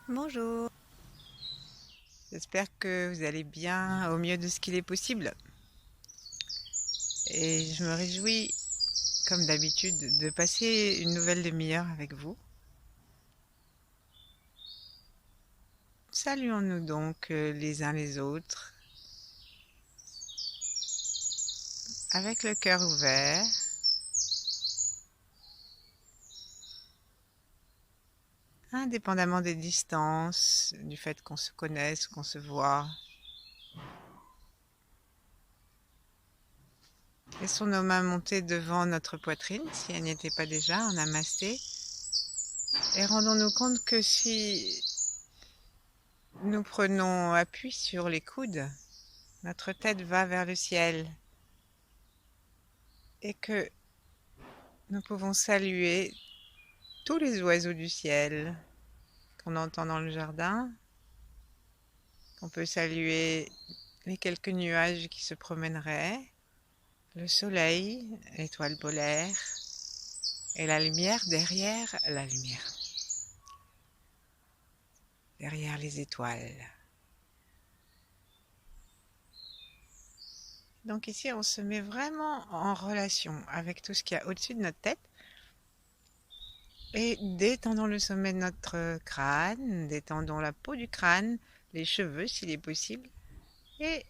Bonjour, j'espère que vous allez bien au mieux de ce qu'il est possible. Et je me réjouis, comme d'habitude, de passer une nouvelle demi-heure avec vous. Saluons-nous donc les uns les autres, avec le cœur ouvert, indépendamment des distances, du fait qu'on se connaisse, qu'on se voit. Laissons nos mains monter devant notre poitrine, si elles n'y étaient pas déjà, en namasté. Et rendons-nous compte que si nous prenons appui sur les coudes, notre tête va vers le ciel et que nous pouvons saluer tous les oiseaux du ciel qu'on entend dans le jardin, qu'on peut saluer les quelques nuages qui se promèneraient, le soleil, l'étoile polaire et la lumière derrière la lumière, derrière les étoiles. Donc ici, on se met vraiment en relation avec tout ce qu'il y a au-dessus de notre tête et détendons le sommet de notre crâne, détendons la peau du crâne, les cheveux s'il est possible, et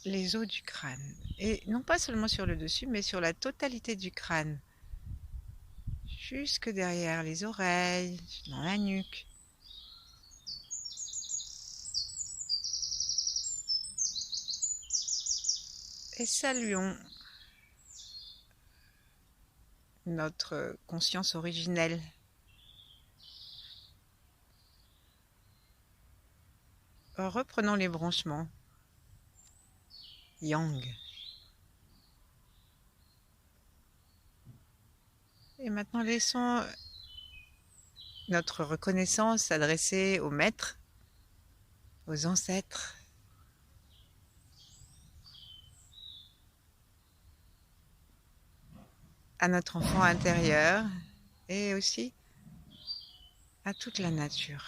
les os du crâne. Et non pas seulement sur le dessus, mais sur la totalité du crâne. Jusque derrière les oreilles, dans la nuque. Et saluons notre conscience originelle. Reprenons les branchements. Yang. Et maintenant, laissons notre reconnaissance s'adresser aux maîtres, aux ancêtres, à notre enfant intérieur et aussi à toute la nature,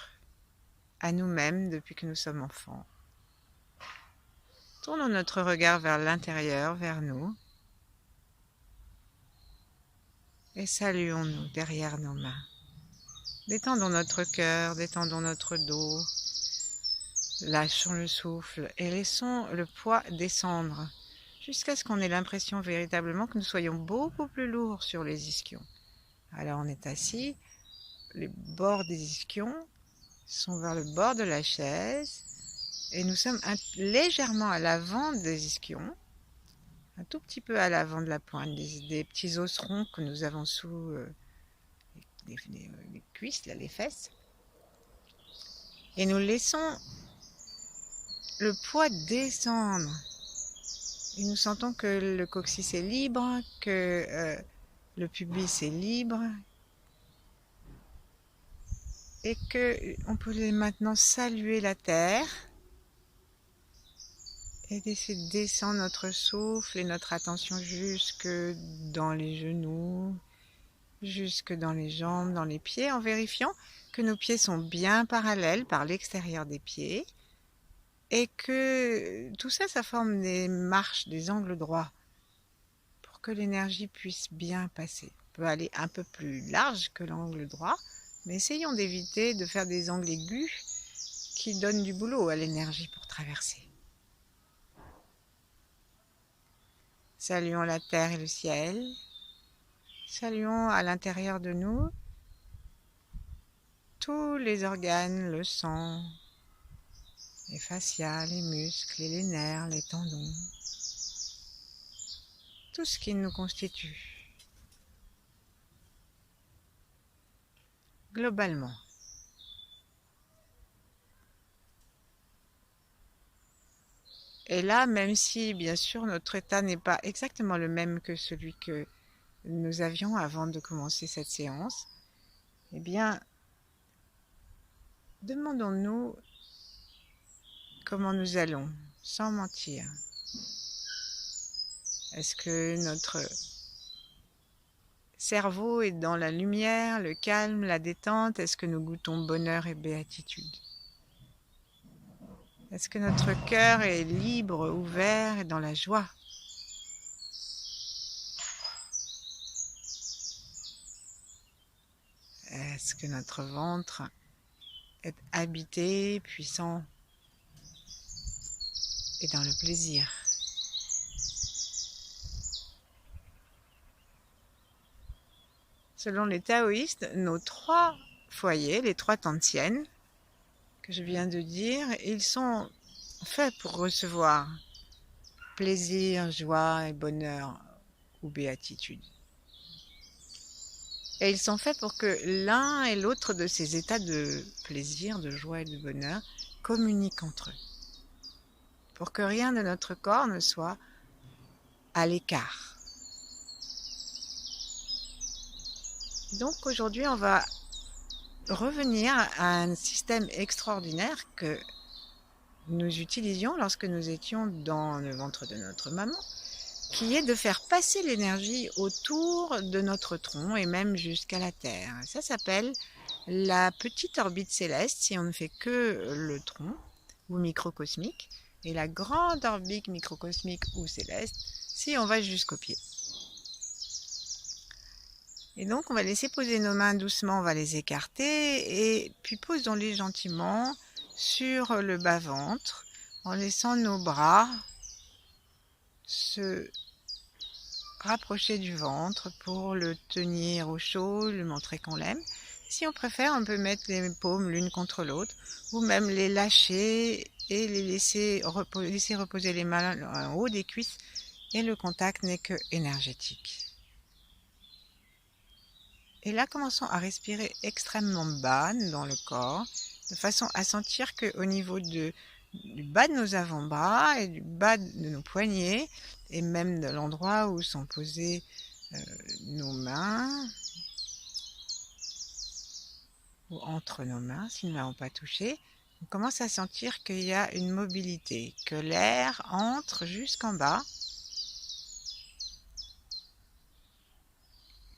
à nous-mêmes depuis que nous sommes enfants. Tournons notre regard vers l'intérieur, vers nous, et saluons-nous derrière nos mains. Détendons notre cœur, détendons notre dos, lâchons le souffle et laissons le poids descendre jusqu'à ce qu'on ait l'impression véritablement que nous soyons beaucoup plus lourds sur les ischions. Alors on est assis, les bords des ischions sont vers le bord de la chaise et nous sommes légèrement à l'avant des ischions, un tout petit peu à l'avant de la pointe, des petits osserons que nous avons sous les cuisses, là, les fesses. Et nous laissons le poids descendre. Et nous sentons que le coccyx est libre, que le pubis est libre. Et qu'on peut maintenant saluer la terre et laisser descendre notre souffle et notre attention jusque dans les genoux, jusque dans les jambes, dans les pieds, en vérifiant que nos pieds sont bien parallèles par l'extérieur des pieds et que tout ça, ça forme des marches, des angles droits pour que l'énergie puisse bien passer. On peut aller un peu plus large que l'angle droit, mais essayons d'éviter de faire des angles aigus qui donnent du boulot à l'énergie pour traverser. Saluons la terre et le ciel. Saluons à l'intérieur de nous tous les organes, le sang, les fascias, les muscles et les nerfs, les tendons, tout ce qui nous constitue globalement. Et là, même si bien sûr notre état n'est pas exactement le même que celui que nous avions avant de commencer cette séance, eh bien, demandons-nous comment nous allons, sans mentir. Est-ce que notre cerveau est dans la lumière, le calme, la détente? Est-ce que nous goûtons bonheur et béatitude? Est-ce que notre cœur est libre, ouvert et dans la joie? Est-ce que notre ventre est habité, puissant et dans le plaisir? Selon les taoïstes, nos 3 foyers, les 3 tantiènes que je viens de dire, ils sont faits pour recevoir plaisir, joie et bonheur ou béatitude. Et ils sont faits pour que l'un et l'autre de ces états de plaisir, de joie et de bonheur communiquent entre eux. Pour que rien de notre corps ne soit à l'écart. Donc aujourd'hui, on va revenir à un système extraordinaire que nous utilisions lorsque nous étions dans le ventre de notre maman, qui est de faire passer l'énergie autour de notre tronc et même jusqu'à la Terre. Ça s'appelle la petite orbite céleste si on ne fait que le tronc ou microcosmique, et la grande orbite microcosmique ou céleste si on va jusqu'au pied. Et donc on va laisser poser nos mains doucement, on va les écarter et puis posons-les gentiment sur le bas-ventre en laissant nos bras se rapprocher du ventre pour le tenir au chaud, lui montrer qu'on l'aime. Si on préfère, on peut mettre les paumes l'une contre l'autre ou même les lâcher et les laisser reposer les mains en haut des cuisses, et le contact n'est que énergétique. Et là, commençons à respirer extrêmement bas dans le corps, de façon à sentir qu'au niveau du bas de nos avant-bras et du bas de nos poignets, et même de l'endroit où sont posées nos mains, ou entre nos mains, si nous ne l'avons pas touché, on commence à sentir qu'il y a une mobilité, que l'air entre jusqu'en bas,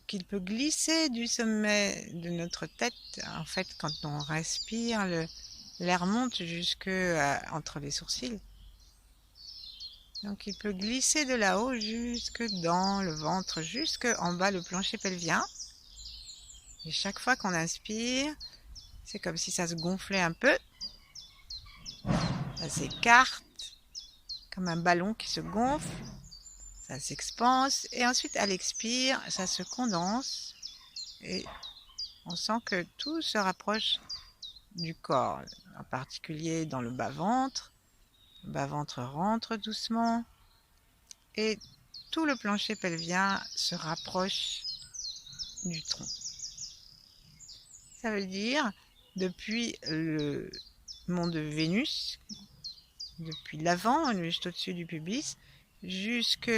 qu'il peut glisser du sommet de notre tête. En fait, quand on respire, l'air monte jusque entre les sourcils. Donc il peut glisser de là-haut jusque dans le ventre, jusque en bas le plancher pelvien. Et chaque fois qu'on inspire, c'est comme si ça se gonflait un peu. Ça s'écarte, comme un ballon qui se gonfle. Ça s'expanse et ensuite à l'expire, ça se condense et on sent que tout se rapproche du corps, en particulier dans le bas-ventre. Le bas-ventre rentre doucement et tout le plancher pelvien se rapproche du tronc. Ça veut dire depuis le mont de Vénus, depuis l'avant, juste au-dessus du pubis, jusque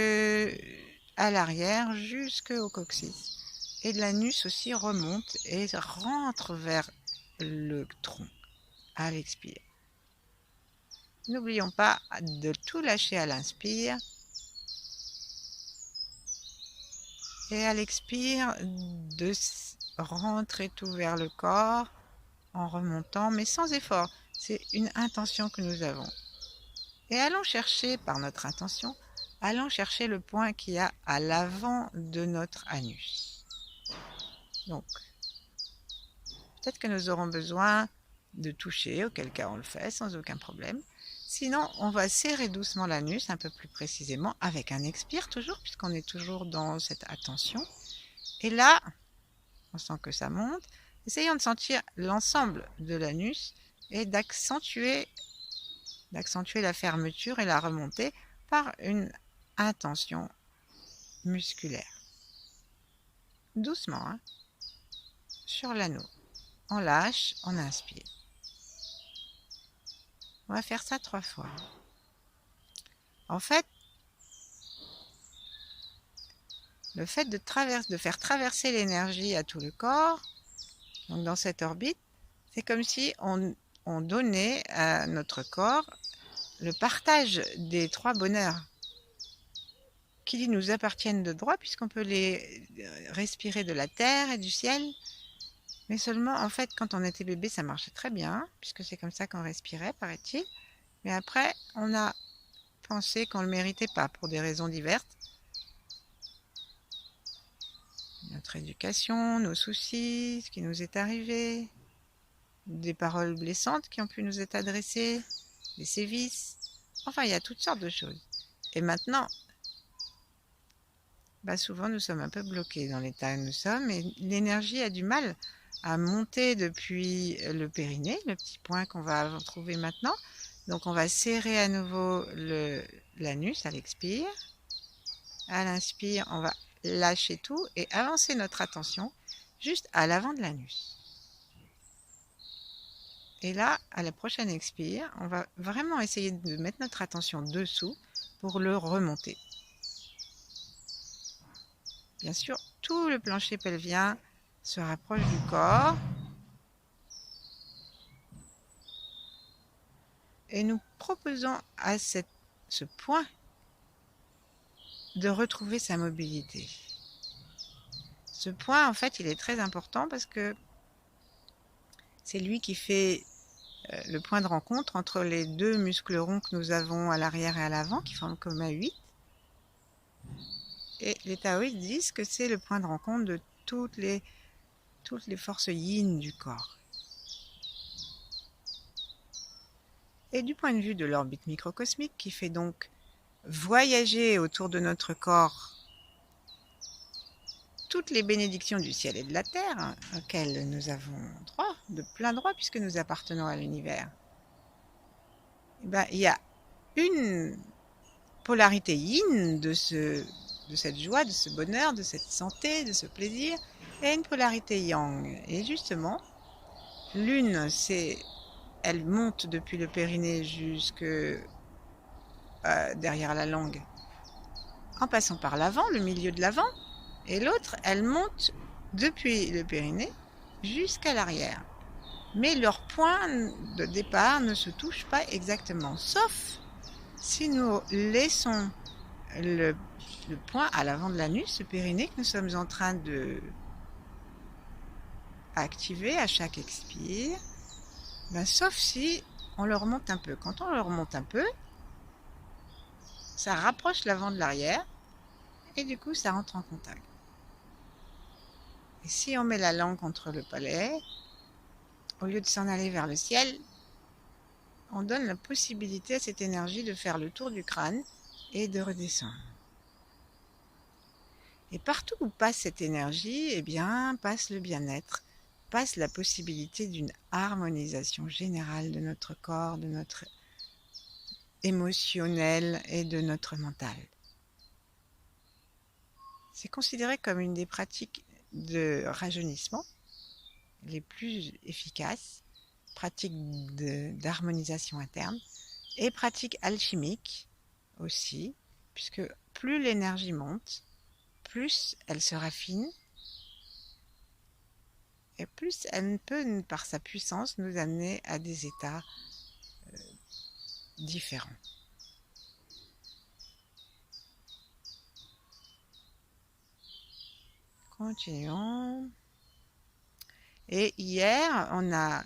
à l'arrière, jusqu'au coccyx. Et l'anus aussi remonte et rentre vers le tronc à l'expire. N'oublions pas de tout lâcher à l'inspire et à l'expire de rentrer tout vers le corps en remontant, mais sans effort. C'est une intention que nous avons. Et allons chercher par notre intention, allons chercher le point qu'il y a à l'avant de notre anus. Donc, peut-être que nous aurons besoin de toucher, auquel cas on le fait sans aucun problème. Sinon, on va serrer doucement l'anus, un peu plus précisément, avec un expire toujours, puisqu'on est toujours dans cette attention. Et là, on sent que ça monte. Essayons de sentir l'ensemble de l'anus et d'accentuer la fermeture et la remontée par une intention musculaire. Doucement, hein, sur l'anneau. On lâche, on inspire. On va faire ça 3 fois. En fait, le fait de faire traverser l'énergie à tout le corps, donc dans cette orbite, c'est comme si on donnait à notre corps le partage des 3 bonheurs. qui nous appartiennent de droit, puisqu'on peut les respirer de la terre et du ciel. Mais seulement, en fait, quand on était bébé, ça marchait très bien, puisque c'est comme ça qu'on respirait, paraît-il. Mais après, on a pensé qu'on ne le méritait pas, pour des raisons diverses. Notre éducation, nos soucis, ce qui nous est arrivé, des paroles blessantes qui ont pu nous être adressées, des sévices. Enfin, il y a toutes sortes de choses. Et maintenant, souvent, nous sommes un peu bloqués dans l'état où nous sommes et l'énergie a du mal à monter depuis le périnée, le petit point qu'on va trouver maintenant. Donc, on va serrer à nouveau l'anus à l'expire. À l'inspire, on va lâcher tout et avancer notre attention juste à l'avant de l'anus. Et là, à la prochaine expire, on va vraiment essayer de mettre notre attention dessous pour le remonter. Bien sûr, tout le plancher pelvien se rapproche du corps. Et nous proposons à ce point de retrouver sa mobilité. Ce point, en fait, il est très important parce que c'est lui qui fait le point de rencontre entre les deux muscles ronds que nous avons à l'arrière et à l'avant, qui forment comme un 8. Et les taoïstes disent que c'est le point de rencontre de toutes les forces yin du corps. Et du point de vue de l'orbite microcosmique, qui fait donc voyager autour de notre corps toutes les bénédictions du ciel et de la terre, auxquelles nous avons droit, de plein droit, puisque nous appartenons à l'univers, il y a une polarité yin de cette joie, de ce bonheur, de cette santé, de ce plaisir, et une polarité yang. Et justement, l'une, elle monte depuis le périnée jusque derrière la langue, en passant par l'avant, le milieu de l'avant, et l'autre, elle monte depuis le périnée jusqu'à l'arrière. Mais leur point de départ ne se touche pas exactement, sauf si nous laissons le point à l'avant de l'anus, ce périnée que nous sommes en train de activer à chaque expire, sauf si on le remonte un peu. Quand on le remonte un peu, ça rapproche l'avant de l'arrière et du coup ça rentre en contact. Et si on met la langue contre le palais, au lieu de s'en aller vers le ciel, on donne la possibilité à cette énergie de faire le tour du crâne et de redescendre. Et partout où passe cette énergie, passe le bien-être, passe la possibilité d'une harmonisation générale de notre corps, de notre émotionnel et de notre mental. C'est considéré comme une des pratiques de rajeunissement les plus efficaces, pratique d'harmonisation interne et pratique alchimique aussi, puisque plus l'énergie monte, plus elle se raffine et plus elle peut, par sa puissance, nous amener à des états différents. Continuons. Et hier, on a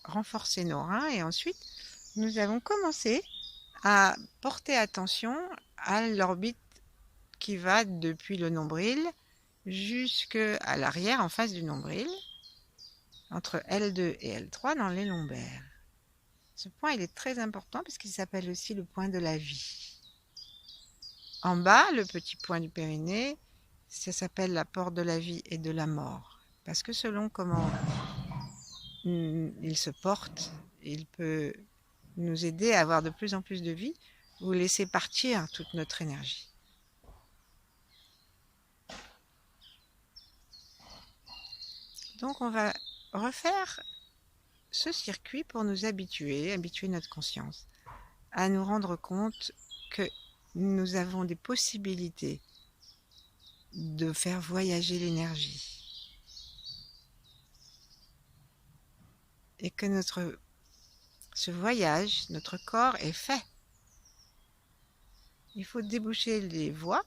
renforcé nos reins et ensuite, nous avons commencé à porter attention à l'orbite qui va depuis le nombril jusqu'à l'arrière en face du nombril, entre L2 et L3 dans les lombaires. Ce point, il est très important parce qu'il s'appelle aussi le point de la vie. En bas, le petit point du périnée, ça s'appelle la porte de la vie et de la mort. Parce que selon comment il se porte, il peut nous aider à avoir de plus en plus de vie ou laisser partir toute notre énergie. Donc on va refaire ce circuit pour nous habituer notre conscience à nous rendre compte que nous avons des possibilités de faire voyager l'énergie et que ce voyage, notre corps est fait Il faut déboucher les voies,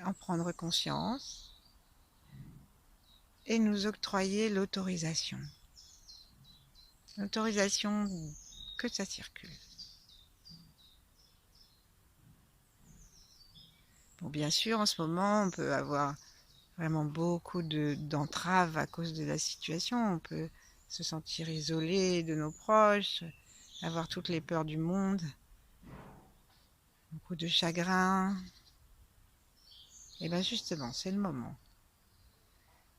en prendre conscience et nous octroyer l'autorisation. L'autorisation que ça circule. Bon, bien sûr, en ce moment, on peut avoir vraiment beaucoup d'entraves à cause de la situation. On peut se sentir isolé de nos proches, avoir toutes les peurs du monde, beaucoup de chagrin. Et bien justement, c'est le moment.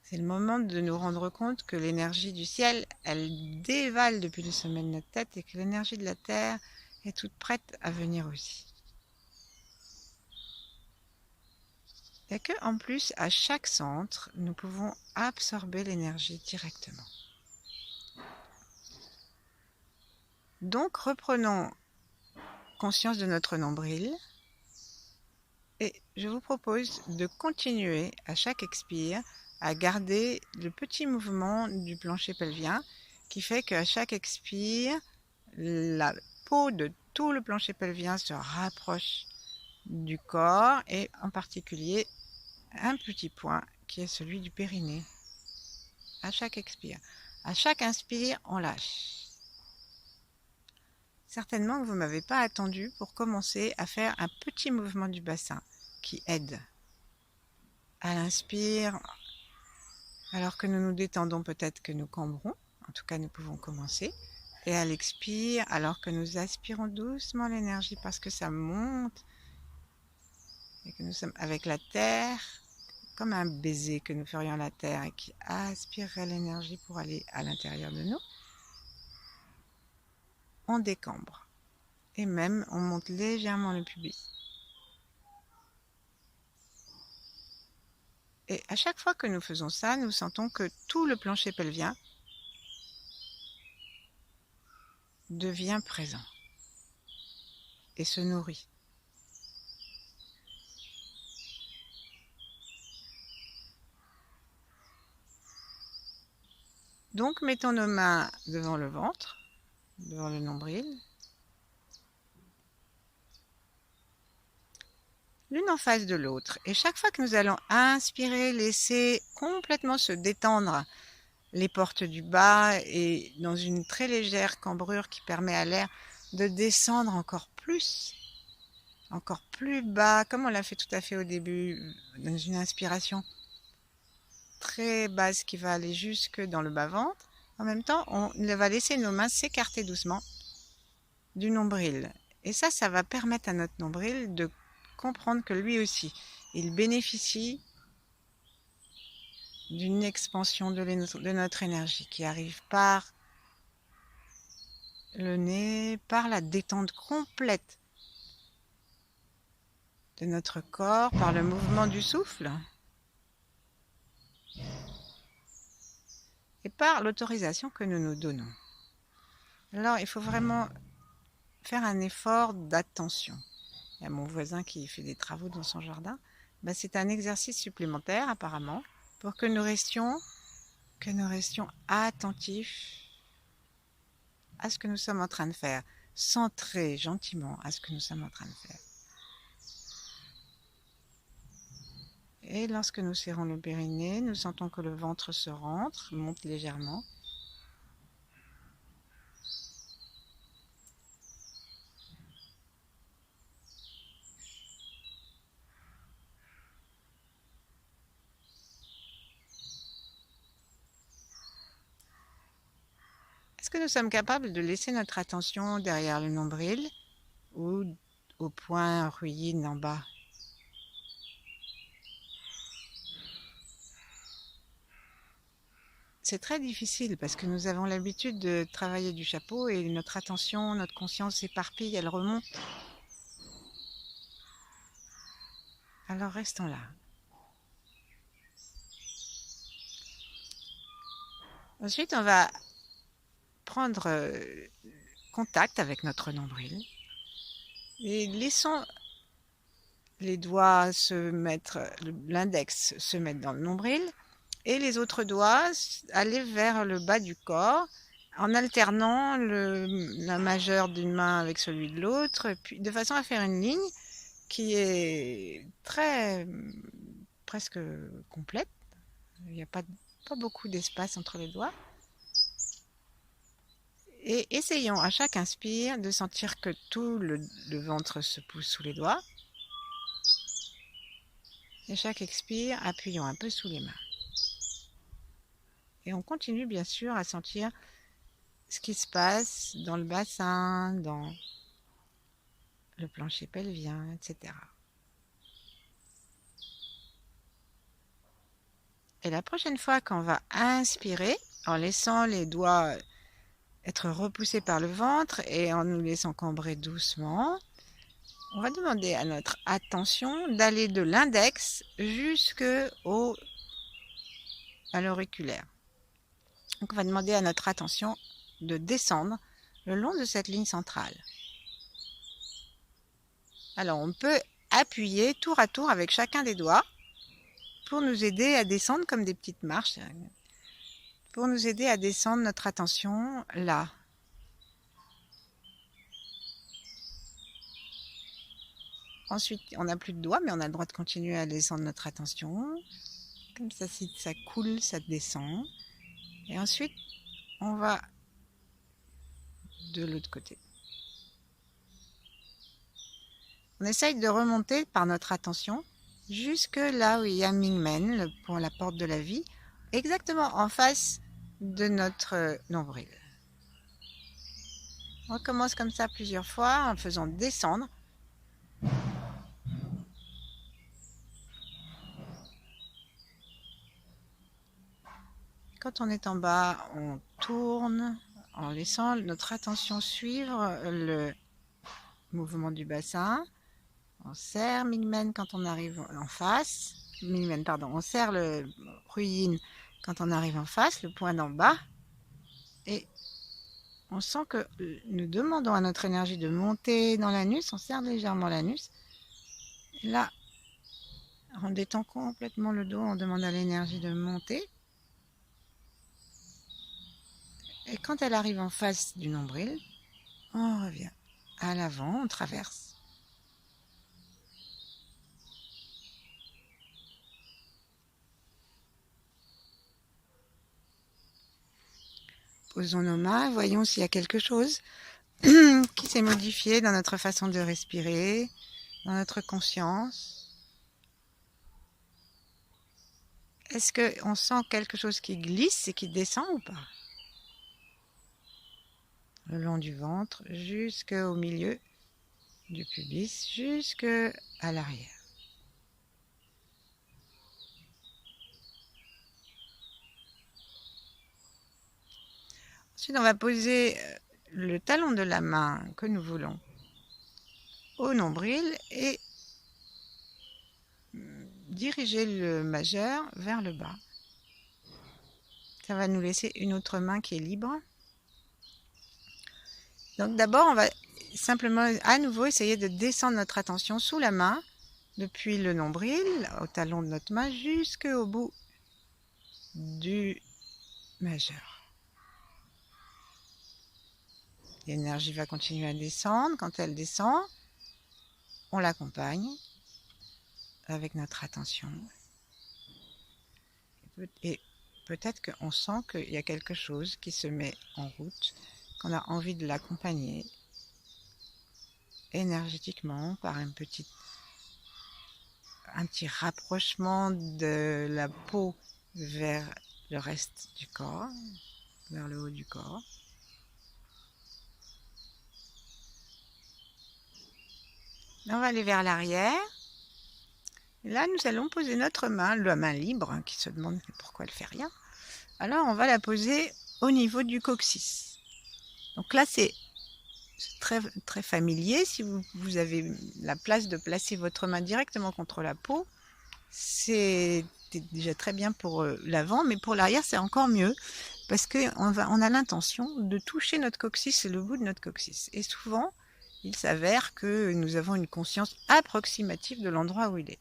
C'est le moment de nous rendre compte que l'énergie du ciel, elle dévale depuis le sommet de notre tête et que l'énergie de la terre est toute prête à venir aussi. Et que, en plus, à chaque centre, nous pouvons absorber l'énergie directement. Donc, reprenons conscience de notre nombril et je vous propose de continuer à chaque expire à garder le petit mouvement du plancher pelvien qui fait qu'à chaque expire, la peau de tout le plancher pelvien se rapproche du corps et en particulier un petit point qui est celui du périnée. À chaque expire. À chaque inspire, on lâche. Certainement que vous ne m'avez pas attendu pour commencer à faire un petit mouvement du bassin qui aide. À l'inspire, alors que nous nous détendons, peut-être que nous cambrons. En tout cas, nous pouvons commencer. Et à l'expire, alors que nous aspirons doucement l'énergie parce que ça monte et que nous sommes avec la terre, comme un baiser que nous ferions à la terre et qui aspirerait l'énergie pour aller à l'intérieur de nous, on décambre. Et même, on monte légèrement le pubis. Et à chaque fois que nous faisons ça, nous sentons que tout le plancher pelvien devient présent et se nourrit. Donc, mettons nos mains devant le ventre, devant le nombril, l'une en face de l'autre. Et chaque fois que nous allons inspirer, laisser complètement se détendre les portes du bas et dans une très légère cambrure qui permet à l'air de descendre encore plus bas, comme on l'a fait tout à fait au début, dans une inspiration très basse qui va aller jusque dans le bas-ventre. En même temps, on va laisser nos mains s'écarter doucement du nombril. Et ça va permettre à notre nombril de comprendre que lui aussi, il bénéficie d'une expansion de notre énergie qui arrive par le nez, par la détente complète de notre corps, par le mouvement du souffle et par l'autorisation que nous nous donnons. Alors, il faut vraiment faire un effort d'attention. Il y a mon voisin qui fait des travaux dans son jardin. C'est un exercice supplémentaire apparemment pour que nous restions attentifs à ce que nous sommes en train de faire, centrés gentiment à ce que nous sommes en train de faire. Et lorsque nous serrons le périnée, nous sentons que le ventre se rentre, monte légèrement. Est-ce que nous sommes capables de laisser notre attention derrière le nombril ou au point ruyin en bas? C'est très difficile parce que nous avons l'habitude de travailler du chapeau et notre attention, notre conscience s'éparpille, elle remonte. Alors restons là. Ensuite, on va prendre contact avec notre nombril et laissons les doigts l'index se mettre dans le nombril et les autres doigts aller vers le bas du corps en alternant la majeure d'une main avec celui de l'autre, puis de façon à faire une ligne qui est presque complète. Il n'y a pas beaucoup d'espace entre les doigts. Et essayons à chaque inspire de sentir que tout le ventre se pousse sous les doigts. Et chaque expire, appuyons un peu sous les mains. Et on continue bien sûr à sentir ce qui se passe dans le bassin, dans le plancher pelvien, etc. Et la prochaine fois qu'on va inspirer, en laissant les doigts être repoussés par le ventre et en nous laissant cambrer doucement, on va demander à notre attention d'aller de l'index jusqu'à l'auriculaire. Donc on va demander à notre attention de descendre le long de cette ligne centrale. Alors on peut appuyer tour à tour avec chacun des doigts pour nous aider à descendre comme des petites marches, pour nous aider à descendre notre attention là. Ensuite, on n'a plus de doigts, mais on a le droit de continuer à descendre notre attention. Comme ça, si ça coule, ça descend. Et ensuite, on va de l'autre côté. On essaye de remonter par notre attention jusque là où il y a Mingmen, pour la porte de la vie, exactement en face de notre nombril. On recommence comme ça plusieurs fois en faisant descendre. Quand on est en bas, on tourne en laissant notre attention suivre le mouvement du bassin. On serre Mingmen quand on arrive en face. On serre le Ruyin quand on arrive en face, le point d'en bas. Et on sent que nous demandons à notre énergie de monter dans l'anus. On serre légèrement l'anus. Là, on détend complètement le dos. On demande à l'énergie de monter. Et quand elle arrive en face du nombril, on revient à l'avant, on traverse. Posons nos mains, voyons s'il y a quelque chose qui s'est modifié dans notre façon de respirer, dans notre conscience. Est-ce qu'on sent quelque chose qui glisse et qui descend ou pas? Le long du ventre, jusqu'au milieu du pubis, jusqu'à l'arrière. Ensuite, on va poser le talon de la main que nous voulons au nombril et diriger le majeur vers le bas. Ça va nous laisser une autre main qui est libre. Donc d'abord, on va simplement à nouveau essayer de descendre notre attention sous la main, depuis le nombril, au talon de notre main, jusqu'au bout du majeur. L'énergie va continuer à descendre. Quand elle descend, on l'accompagne avec notre attention. Et peut-être qu'on sent qu'il y a quelque chose qui se met en route, qu'on a envie de l'accompagner énergétiquement par un petit rapprochement de la peau vers le reste du corps, vers le haut du corps. On va aller vers l'arrière. Là, nous allons poser notre main, la main libre, qui se demande pourquoi elle ne fait rien. Alors, on va la poser au niveau du coccyx. Donc là, c'est très, très familier. Si vous avez la place de placer votre main directement contre la peau, c'est déjà très bien pour l'avant, mais pour l'arrière, c'est encore mieux parce qu'on a l'intention de toucher notre coccyx et le bout de notre coccyx. Et souvent, il s'avère que nous avons une conscience approximative de l'endroit où il est.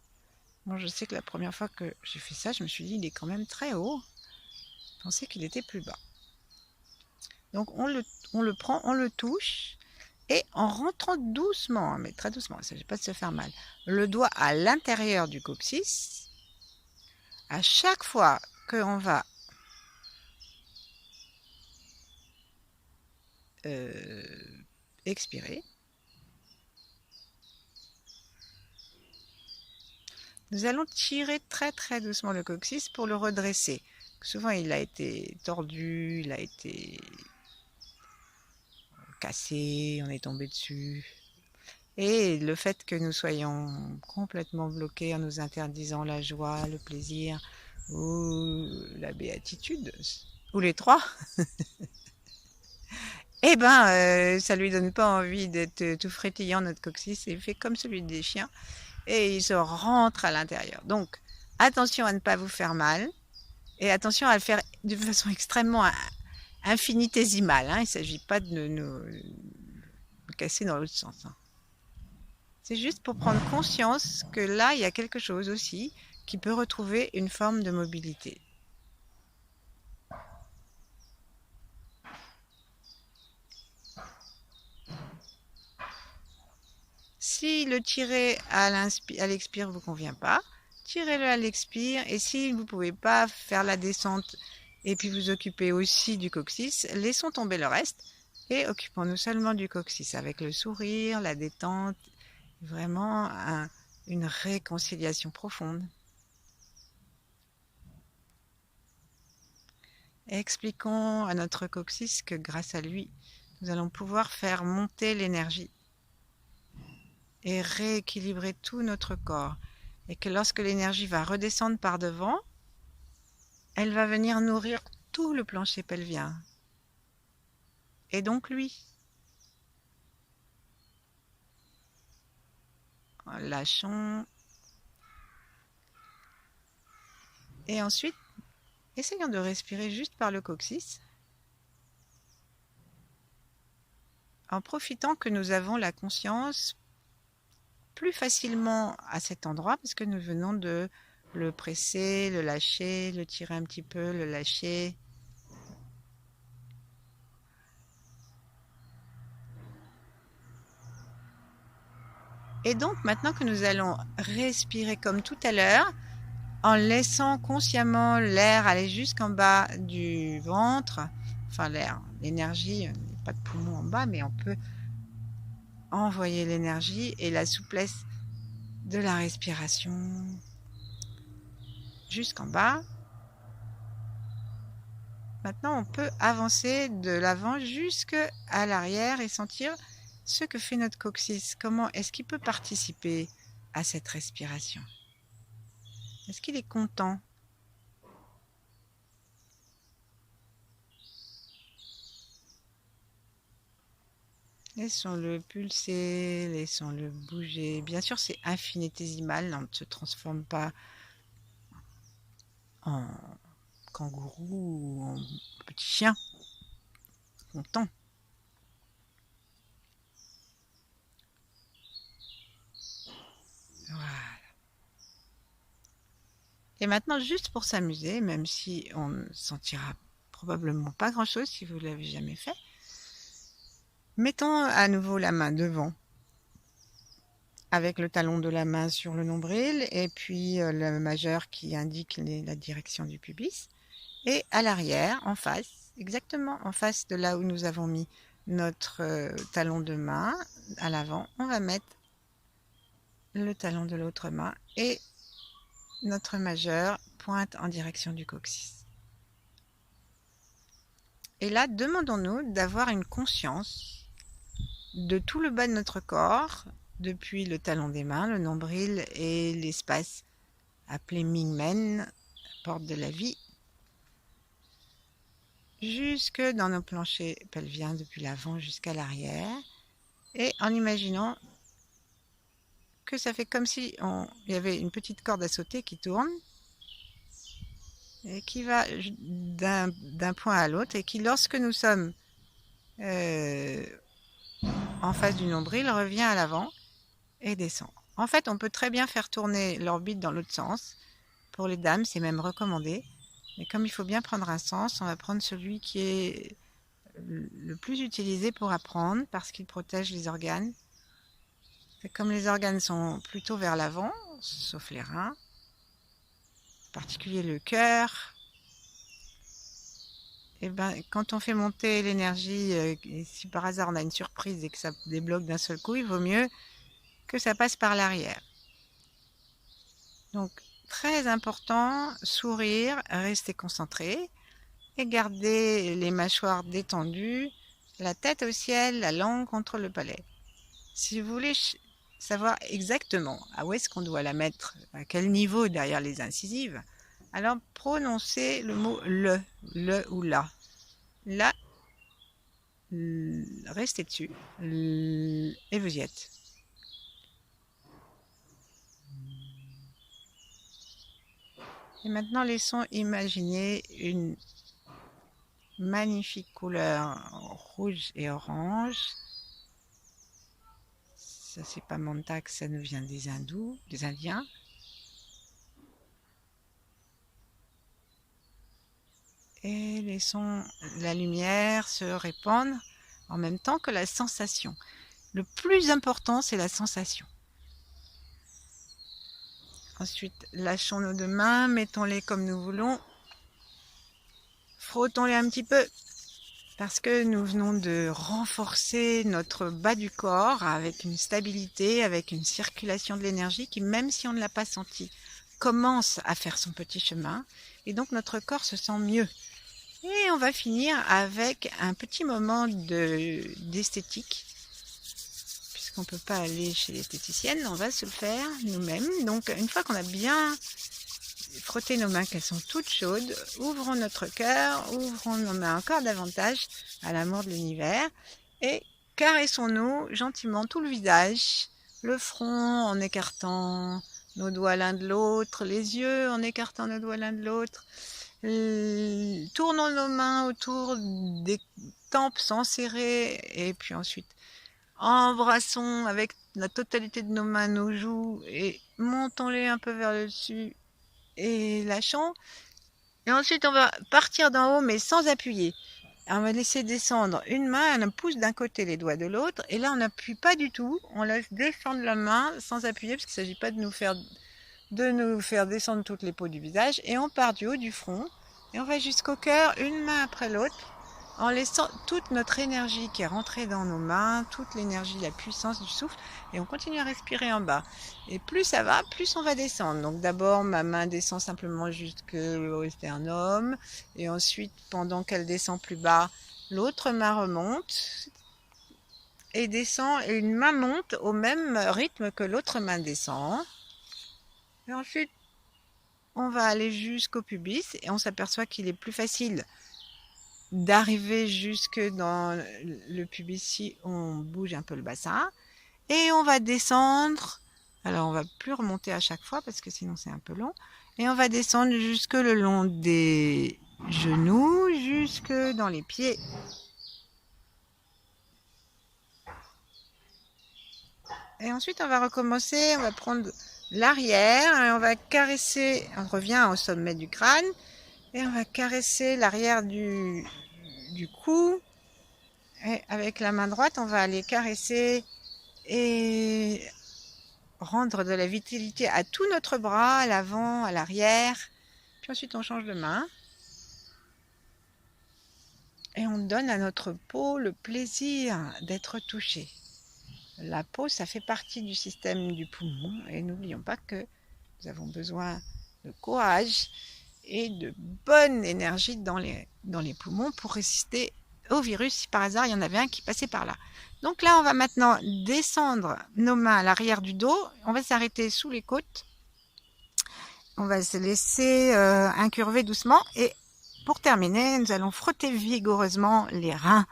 Moi, je sais que la première fois que j'ai fait ça, je me suis dit, il est quand même très haut. Je pensais qu'il était plus bas. Donc on le prend, on le touche, et en rentrant doucement, hein, mais très doucement, il ne s'agit pas de se faire mal, le doigt à l'intérieur du coccyx, à chaque fois qu'on va expirer, nous allons tirer très très doucement le coccyx pour le redresser. Souvent il a été tordu, il a été cassé, on est tombé dessus. Et le fait que nous soyons complètement bloqués en nous interdisant la joie, le plaisir ou la béatitude, ou les trois, eh ben, ça lui donne pas envie d'être tout frétillant, notre coccyx, et il fait comme celui des chiens, et il se rentre à l'intérieur. Donc, attention à ne pas vous faire mal, et attention à le faire de façon extrêmement infinitésimale, hein. Il ne s'agit pas de nous casser dans l'autre sens, hein. C'est juste pour prendre conscience que là, il y a quelque chose aussi qui peut retrouver une forme de mobilité. Si le tirer à l'expire ne vous convient pas, tirez-le à l'expire, et si vous ne pouvez pas faire la descente et puis vous occuper aussi du coccyx, laissons tomber le reste et occupons-nous seulement du coccyx avec le sourire, la détente, vraiment une réconciliation profonde. Expliquons à notre coccyx que grâce à lui, nous allons pouvoir faire monter l'énergie et rééquilibrer tout notre corps. Et que lorsque l'énergie va redescendre par devant, elle va venir nourrir tout le plancher pelvien. Et donc lui. Lâchons. Et ensuite, essayons de respirer juste par le coccyx, en profitant que nous avons la conscience plus facilement à cet endroit, parce que nous venons de le presser, le lâcher, le tirer un petit peu, le lâcher. Et donc, maintenant que nous allons respirer comme tout à l'heure, en laissant consciemment l'air aller jusqu'en bas du ventre, enfin l'air, l'énergie, il n'y a pas de poumon en bas, mais on peut envoyer l'énergie et la souplesse de la respiration jusqu'en bas. Maintenant, on peut avancer de l'avant jusqu'à l'arrière et sentir ce que fait notre coccyx. Comment est-ce qu'il peut participer à cette respiration? Est-ce qu'il est content? Laissons-le pulser, laissons-le bouger. Bien sûr, c'est infinitésimal, on ne se transforme pas en kangourou ou en petit chien content. Voilà. Et maintenant, juste pour s'amuser, même si on ne sentira probablement pas grand-chose si vous ne l'avez jamais fait, mettons à nouveau la main devant, avec le talon de la main sur le nombril et puis le majeur qui indique la direction du pubis. Et à l'arrière, en face, exactement en face de là où nous avons mis notre talon de main, à l'avant, on va mettre le talon de l'autre main et notre majeur pointe en direction du coccyx. Et là, demandons-nous d'avoir une conscience de tout le bas de notre corps, depuis le talon des mains, le nombril et l'espace appelé Mingmen, porte de la vie, jusque dans nos planchers pelviens, depuis l'avant jusqu'à l'arrière, et en imaginant que ça fait comme si il y avait une petite corde à sauter qui tourne et qui va d'un point à l'autre, et qui, lorsque nous sommes en face du nombril, revient à l'avant et descend. En fait, on peut très bien faire tourner l'orbite dans l'autre sens. Pour les dames, c'est même recommandé. Mais comme il faut bien prendre un sens, on va prendre celui qui est le plus utilisé pour apprendre parce qu'il protège les organes. Et comme les organes sont plutôt vers l'avant, sauf les reins, en particulier le cœur, et ben, quand on fait monter l'énergie, et si par hasard on a une surprise et que ça débloque d'un seul coup, il vaut mieux que ça passe par l'arrière. Donc, très important, sourire, rester concentré et garder les mâchoires détendues, la tête au ciel, la langue contre le palais. Si vous voulez savoir exactement à où est-ce qu'on doit la mettre, à quel niveau derrière les incisives, alors prononcez le mot le ou la. Là, restez dessus et vous y êtes. Et maintenant, laissons imaginer une magnifique couleur rouge et orange. Ça, c'est pas Mantak, ça nous vient des hindous, des indiens. Et laissons la lumière se répandre en même temps que la sensation. Le plus important, c'est la sensation. Ensuite, lâchons nos deux mains, mettons-les comme nous voulons. Frottons-les un petit peu parce que nous venons de renforcer notre bas du corps avec une stabilité, avec une circulation de l'énergie qui, même si on ne l'a pas senti, commence à faire son petit chemin. Et donc, notre corps se sent mieux. Et on va finir avec un petit moment d'esthétique. Puisqu'on ne peut pas aller chez l'esthéticienne, on va se le faire nous-mêmes. Donc, une fois qu'on a bien frotté nos mains, qu'elles sont toutes chaudes, ouvrons notre cœur, ouvrons nos mains encore davantage à l'amour de l'univers et caressons-nous gentiment tout le visage, le front en écartant nos doigts l'un de l'autre, les yeux en écartant nos doigts l'un de l'autre. Tournons nos mains autour des tempes sans serrer et puis ensuite embrassons avec la totalité de nos mains nos joues et montons-les un peu vers le dessus et lâchons. Et ensuite on va partir d'en haut mais sans appuyer. On va laisser descendre une main, on pousse d'un côté les doigts de l'autre et là on n'appuie pas du tout, on laisse descendre la main sans appuyer parce qu'il ne s'agit pas de nous faire descendre toutes les peaux du visage et on part du haut du front et on va jusqu'au cœur, une main après l'autre, en laissant toute notre énergie qui est rentrée dans nos mains, toute l'énergie, la puissance du souffle et on continue à respirer en bas. Et plus ça va, plus on va descendre. Donc d'abord ma main descend simplement jusqu'au sternum et ensuite pendant qu'elle descend plus bas, l'autre main remonte et descend et une main monte au même rythme que l'autre main descend. Et ensuite, on va aller jusqu'au pubis et on s'aperçoit qu'il est plus facile d'arriver jusque dans le pubis si on bouge un peu le bassin. Et on va descendre. Alors, on va plus remonter à chaque fois parce que sinon c'est un peu long. Et on va descendre jusque le long des genoux, jusque dans les pieds. Et ensuite, on va recommencer. On va prendre l'arrière et on va caresser, on revient au sommet du crâne et on va caresser l'arrière du cou et avec la main droite on va aller caresser et rendre de la vitalité à tout notre bras, à l'avant, à l'arrière, puis ensuite on change de main et on donne à notre peau le plaisir d'être touché. La peau, ça fait partie du système du poumon et n'oublions pas que nous avons besoin de courage et de bonne énergie dans les poumons pour résister au virus si par hasard il y en avait un qui passait par là. Donc là, on va maintenant descendre nos mains à l'arrière du dos. On va s'arrêter sous les côtes. On va se laisser incurver doucement et pour terminer, nous allons frotter vigoureusement les reins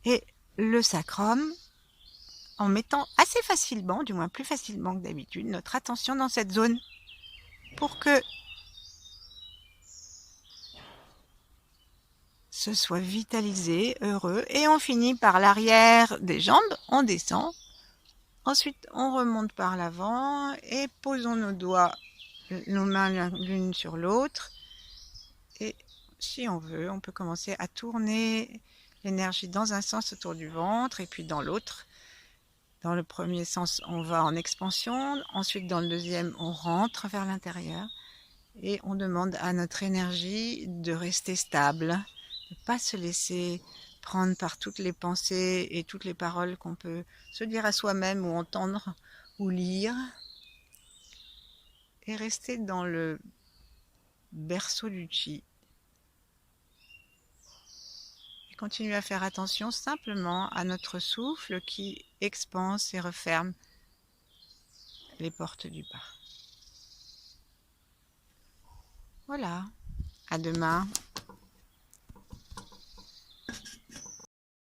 et le sacrum en mettant assez facilement, du moins plus facilement que d'habitude, notre attention dans cette zone pour que ce soit vitalisé, heureux. Et on finit par l'arrière des jambes, on descend. Ensuite, on remonte par l'avant et posons nos doigts, nos mains l'une sur l'autre. Et si on veut, on peut commencer à tourner l'énergie dans un sens autour du ventre et puis dans l'autre. Dans le premier sens, on va en expansion. Ensuite, dans le deuxième, on rentre vers l'intérieur. Et on demande à notre énergie de rester stable, de ne pas se laisser prendre par toutes les pensées et toutes les paroles qu'on peut se dire à soi-même ou entendre ou lire. Et rester dans le berceau du chi. Et continuer à faire attention simplement à notre souffle qui expanse et referme les portes du bas. Voilà, à demain.